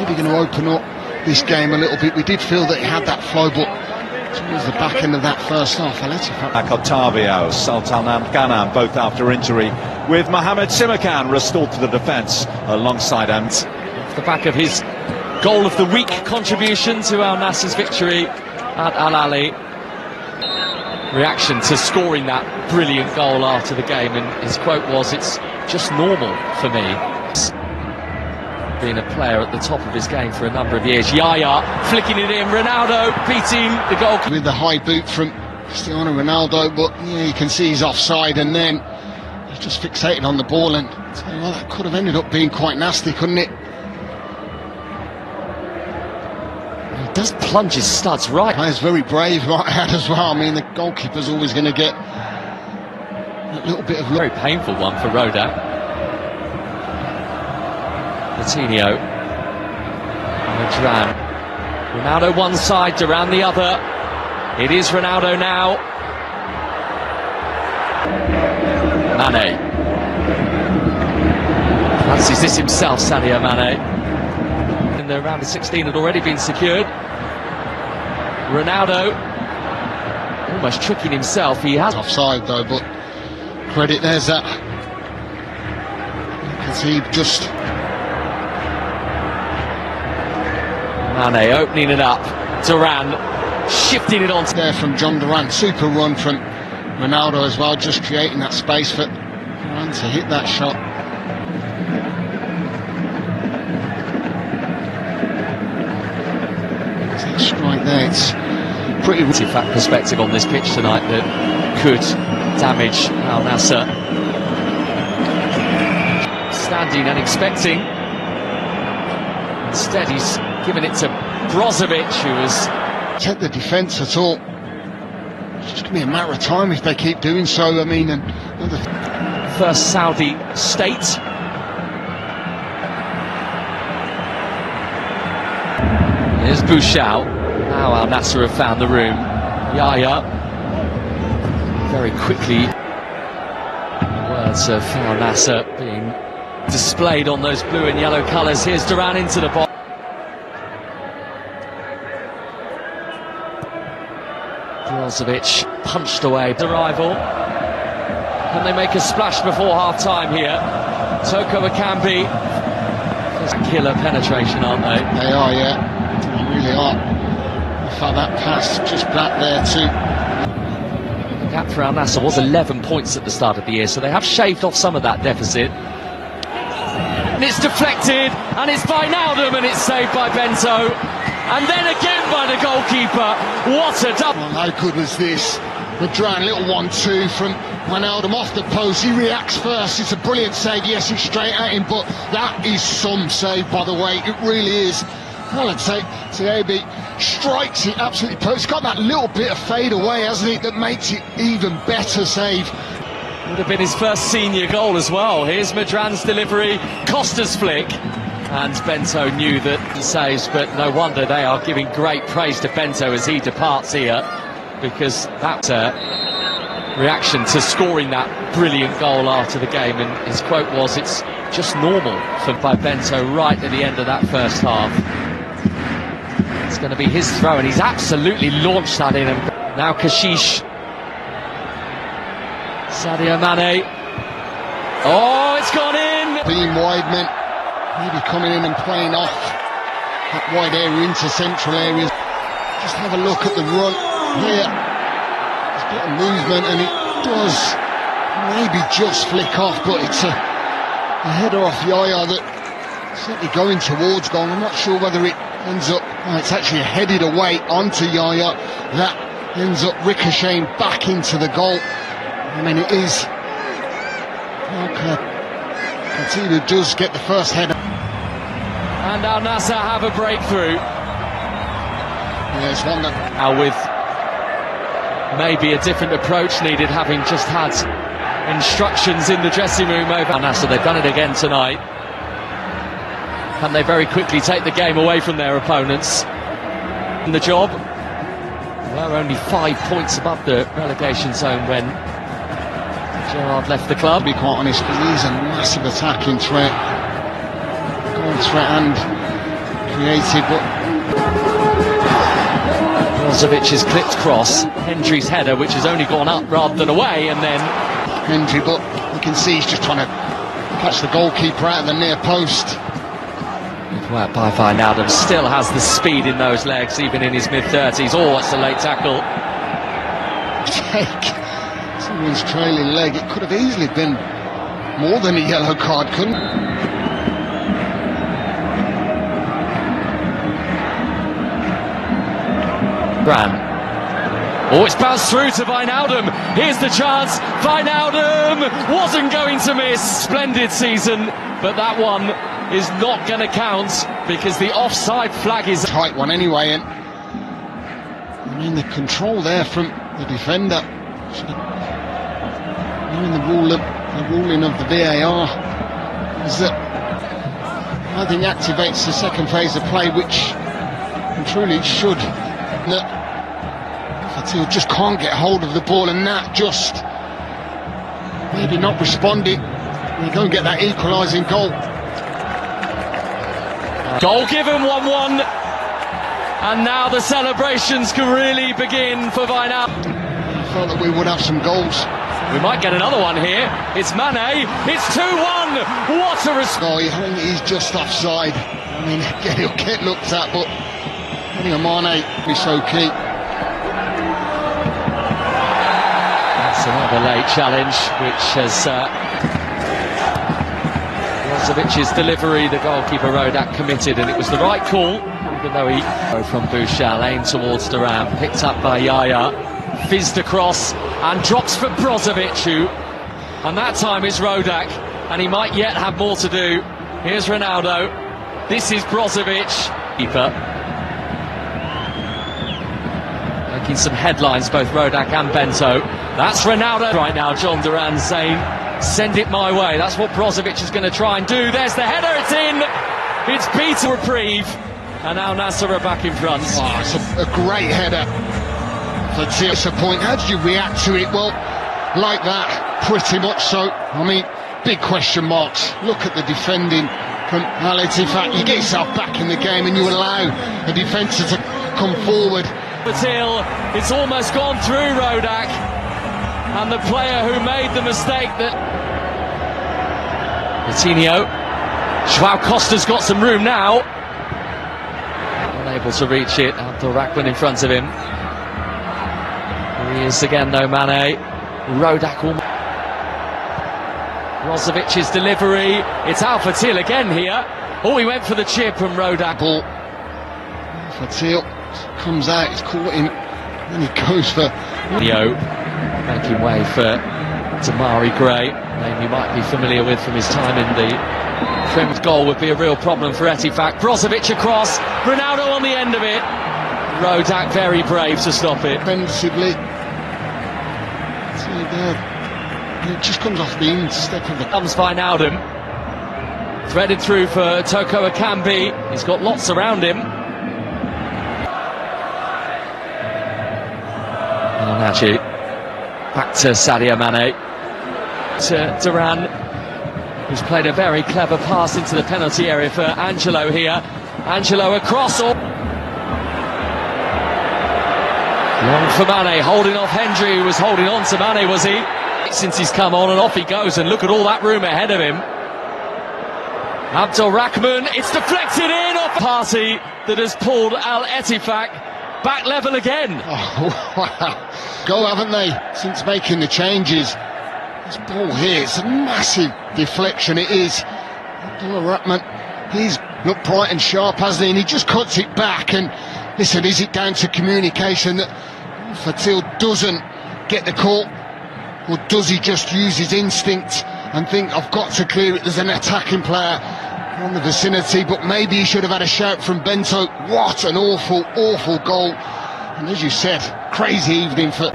maybe going to open up this game a little bit. We did feel that he had that flow, but towards the back end of that first half, Al-Ettifaq. Otavio, Sultan Ghanem, both after injury, with Mohamed Simakan restored to the defence alongside Ant. Off the back of his goal of the week contribution to Al Nasser's victory at Al-Ali. Reaction to scoring that brilliant goal after the game, and his quote was, "It's just normal for me." Being a player at the top of his game for a number of years. Yaya flicking it in, Ronaldo beating the goal. With the high boot from Cristiano Ronaldo, but yeah, you can see he's offside, and then he's just fixated on the ball, and well, that could have ended up being quite nasty, couldn't it? He does plunge his studs right. He's very brave right out as well. I mean, the goalkeeper's always going to get a little bit of... Very painful one for Roda. Coutinho, Duran, Ronaldo one side, Duran the other. It is Ronaldo now. Mane fancies this himself, Sadio Mane. In the round of 16 had already been secured. Ronaldo almost tricking himself. He has offside though, but credit there's that. You can see just. Mane opening it up, Duran shifting it on there from John Duran. Super run from Ronaldo as well, just creating that space for Duran to hit that shot. That strike there, it's pretty... Al-Ettifaq perspective on this pitch tonight that could damage Al Nasser. Standing and expecting. Instead he's given it to Brozovic, who has... Check the defence at all. It's just going to be a matter of time if they keep doing so. I mean, and first Saudi state. Here's Bouchal. Now Al Nasser have found the room. Yaya very quickly. Words of Al Nasser being displayed on those blue and yellow colours. Here's Duran into the box. Brozovic punched away. The rival. Can they make a splash before half-time here? Toko Akambi. Killer penetration, aren't they? They are, yeah. They really are. In fact, that pass just back there too. The gap for Al Nasser was 11 points at the start of the year, so they have shaved off some of that deficit. And it's deflected, and it's by Wijnaldum, and it's saved by Bento. And then again by the goalkeeper. What a double! Well, how good was this? Madran, little 1-2 from Wijnaldum off the post. He reacts first. It's a brilliant save. Yes, it's straight at him, but that is some save, by the way. It really is. Well, I'd say Tiabi strikes it absolutely perfect. It's got that little bit of fade away, hasn't it, that makes it even better save. Would have been his first senior goal as well. Here's Madran's delivery, Costa's flick, and Bento knew that he saves, but no wonder they are giving great praise to Bento as he departs here, because that reaction to scoring that brilliant goal after the game, and his quote was, "It's just normal," by Bento right at the end of that first half. It's going to be his throw, and he's absolutely launched that in. And now Kashish. Sadio Mane. Oh, it's gone in! Being wide meant maybe coming in and playing off that wide area into central areas. Just have a look at the run here. There's a bit of movement, and it does maybe just flick off, but it's a header off Yaya that certainly going towards goal. I'm not sure whether it ends up... Oh, it's actually headed away onto Yaya. That ends up ricocheting back into the goal. I mean, it is... Coutinho does get the first header. And Al Nasser have a breakthrough. Yeah, it's one that... Now with maybe a different approach needed, having just had instructions in the dressing room over Al Nasser. They've done it again tonight. Can they very quickly take the game away from their opponents? In the job, we're only 5 points above the relegation zone when Gerrard left the club. To be quite honest, he's a massive attacking threat, goal threat, and created, but Brozovic's clipped cross, Hendry's header, which has only gone up rather than away, and then Hendry, but you can see he's just trying to catch the goalkeeper out of the near post. good work by Wijnaldum. Still has the speed in those legs, even in his mid-30s. Oh, it's a late tackle. Take someone's trailing leg. It could have easily been more than a yellow card, couldn't it? Bran. Oh, it's bounced through to Wijnaldum. Here's the chance. Wijnaldum wasn't going to miss. Splendid season, but that one is not going to count because the offside flag is Tight one anyway, and I mean the control there from the defender. Knowing the ruling of the VAR is that I think activates the second phase of play, which truly it should. That Fatil just can't get hold of the ball, and that just maybe not responding. We go and get that equalising goal. Goal given, 1-1, and now the celebrations can really begin for Wijnaldum. I thought that we would have some goals. We might get another one here. It's Mane. It's 2-1. What a response! I think he's just offside. I mean, he'll get looked at, but I think Mane will be so key. That's another late challenge, which has Brozovic's delivery, the goalkeeper Rodak committed, and it was the right call, even though he from Bouchal, aimed towards Duran, picked up by Yaya, fizzed across and drops for Brozovic, who, and that time is Rodak, and he might yet have more to do. Here's Ronaldo. This is Brozovic, keeper. Making some headlines, both Rodak and Bento. That's Ronaldo right now. John Duran saying, send it my way. That's what Brozovic is going to try and do. There's the header, it's in. It's beaten reprieve. And now Nasser are back in front. Oh, it's a great header. It's a point. How did you react to it? Well, like that, pretty much so. I mean, big question marks. Look at the defending from Al-Ettifaq. You get yourself back in the game and you allow the defender to come forward. Until it's almost gone through Rodak, and the player who made the mistake that Coutinho. Joao Costa's got some room now, unable to reach it. Abdul-Rahman in front of him. Here he is again though, Mane. Rodak Brozovic's delivery. It's Al-Fatih again here. Oh, he went for the chip from Rodak. Ball. Fatih comes out, he's caught him, and he goes for Leo, making way for Damari Gray, name you might be familiar with from his time in the trimmed goal. Would be a real problem for Ettifaq. Brozovic across, Ronaldo on the end of it. Rodak very brave to stop it. Defensively, see there, it just comes off the instep of the. Comes Wijnaldum, threaded through for Toko Akambi. He's got lots around him. Nachi, back to Sadio Mane, to Duran, who's played a very clever pass into the penalty area for Angelo here. Angelo across, long for Mane, holding off Hendry, who was holding on to Mane, was he? Since he's come on, and off he goes, and look at all that room ahead of him. Abdul-Rahman, it's deflected in off the party that has pulled Al-Ettifaq back level again. Oh, wow. Go, haven't they, since making the changes. This ball here, it's a massive deflection, it is. Abdul-Rahman, he's looked bright and sharp, hasn't he? And he just cuts it back. And listen, is it down to communication that Fatil doesn't get the call? Or does he just use his instinct and think, I've got to clear it, there's an attacking player on the vicinity? But maybe he should have had a shout from Bento. What an awful, awful goal. And as you said, crazy evening for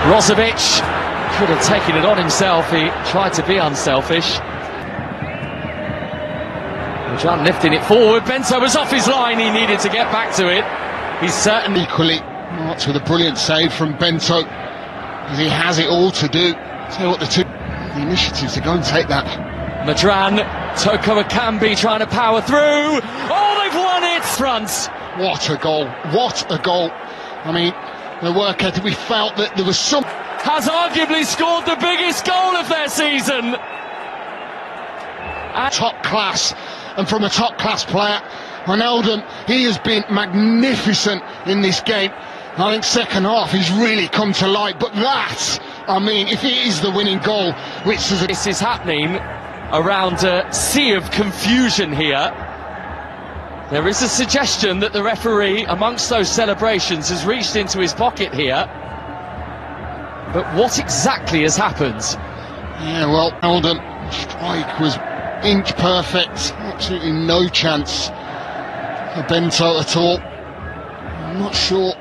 Brozovic. Could have taken it on himself, he tried to be unselfish. John lifting it forward, Bento was off his line, he needed to get back to it. He's certainly equally marked with a brilliant save from Bento, because he has it all to do. Tell you what, the initiatives to go and take that. Madran Toko Akambi trying to power through. Oh, they've won it! Front. What a goal, what a goal. I mean, the work ethic, we felt that there was some... Has arguably scored the biggest goal of their season. Top class, and from a top class player. Ronaldo, he has been magnificent in this game. I think second half he's really come to light, but that, I mean, if it is the winning goal, which is... This is happening around a sea of confusion here. There is a suggestion that the referee, amongst those celebrations, has reached into his pocket here. But what exactly has happened? Yeah, well, Ronaldo, strike was inch perfect, absolutely no chance for Bento at all. I'm not sure